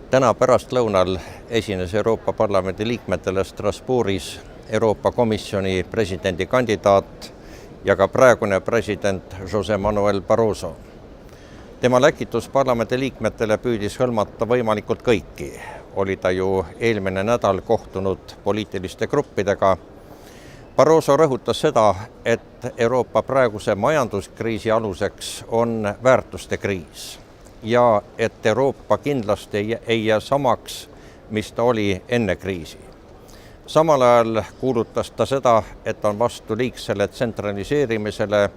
Täna pärastlõunal esines Euroopa Parlamendi liikmetele Strasbourgis Euroopa Komisjoni presidendikandidaat ja ka praegune president José Manuel Barroso. Tema läkitus parlamendi liikmetele püüdis hõlmata võimalikult kõiki. Oli ta ju eelmine nädal kohtunud poliitiliste gruppidega. Barroso rõhutas seda, et Euroopa praeguse majanduskriisi aluseks on väärtuste kriis ja et Euroopa kindlasti ei jää samaks, mis ta oli enne kriisi. Samal ajal kuulutas ta seda, et on vastu liigsele tsentraliseerimisele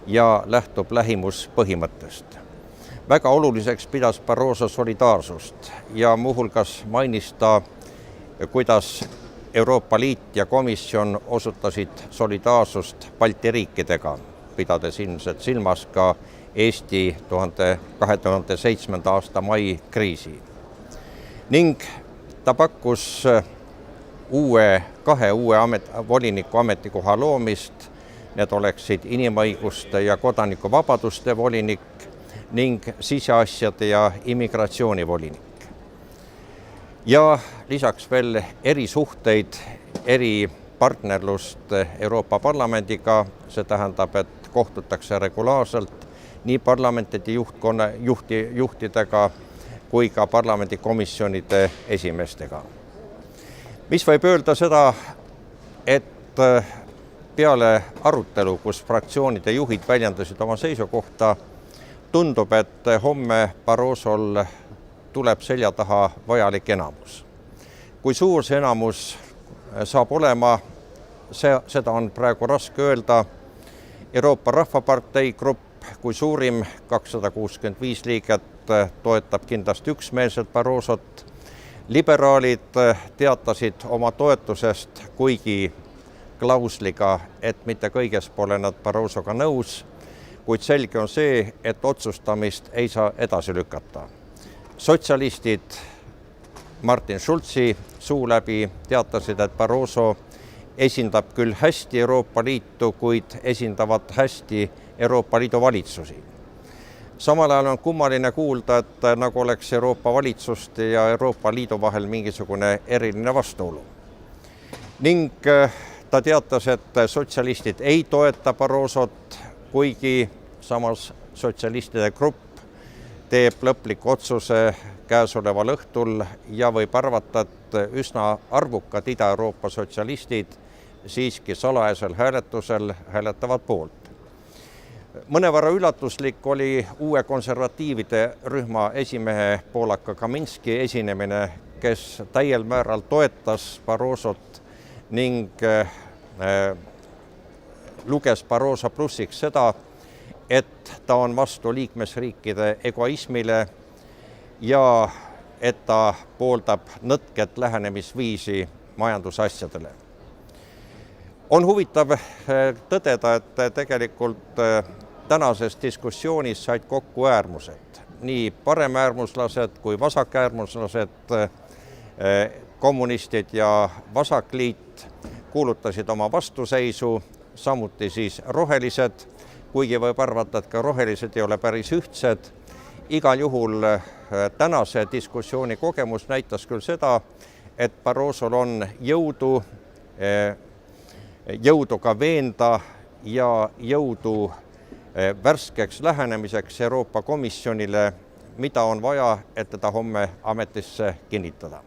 ja lähtub lähimuspõhimõttest. Väga oluliseks pidas Barroso solidaarsust ja muuhulgas mainis ta, kuidas Euroopa Liit ja komisjon osutasid solidaarsust Balti riikidega, pidades ilmselt silmas ka Eesti 2007. aasta mai kriisi. Ning ta pakkus kahe uue voliniku ametikoha loomist. Need oleksid inimõiguste ja kodanikuvabaduste volinik ning siseasjade ja immigratsioonivolinik. Ja lisaks veel erisuhteid, eripartnerlust Euroopa Parlamendiga, see tähendab, et kohtutakse regulaarselt nii parlamentide juhtidega kui ka parlamendikomisjonide esimeestega. Mis võib öelda seda, et peale arutelu, kus fraktsioonide juhid väljendasid oma seisukohta, tundub, et homme Barrosol tuleb selja taha vajalik enamus. Kui suur see enamus saab olema, seda on praegu raske öelda. Euroopa Rahvapartei grupp, kui suurim 265 liiget, toetab kindlasti üksmeelselt Barrosot. Liberaalid teatasid oma toetusest, kuigi klausliga, et mitte kõiges pole nad Barrosoga nõus, kuid selge on see, et otsustamist ei saa edasi lükata. Sotsialistid Martin Schulzi suu läbi teatasid, et Barroso esindab küll hästi Euroopa Liitu, kuid esindavad hästi Euroopa Liidu valitsusi. Samal ajal on kummaline kuulda, et nagu oleks Euroopa valitsuste ja Euroopa Liidu vahel mingisugune eriline vastuolu. Ning ta teatas, et sotsialistid ei toeta Barrosot, kuigi samas sotsialistide grupp teeb lõpliku otsuse käesoleval õhtul ja võib arvata, et üsna arvukad Ida-Euroopa sotsialistid siiski salajasel hääletusel hääletavad poolt. Mõnevõrra üllatuslik oli uue konservatiivide rühma esimehe Polaka Kaminski esinemine, kes täiel määral toetas Barrosot ning luges Barroso plussiks seda, et ta on vastu liikmesriikide egoismile ja et ta pooldab nõtket lähenemisviisi majandusasjadele. On huvitav tõdeda, et tegelikult tänases diskussioonis said kokku äärmused. Nii paremäärmuslased kui vasakäärmuslased, kommunistid ja vasakliit kuulutasid oma vastuseisu, samuti siis rohelised, kuigi võib arvata, et ka rohelised ei ole päris ühtsed. Igal juhul tänase diskussiooni kogemus näitas küll seda, et Barrosol on jõudu ka veenda ja jõudu värskeks lähenemiseks Euroopa Komisjonile, mida on vaja, et teda homme ametisse kinnitada.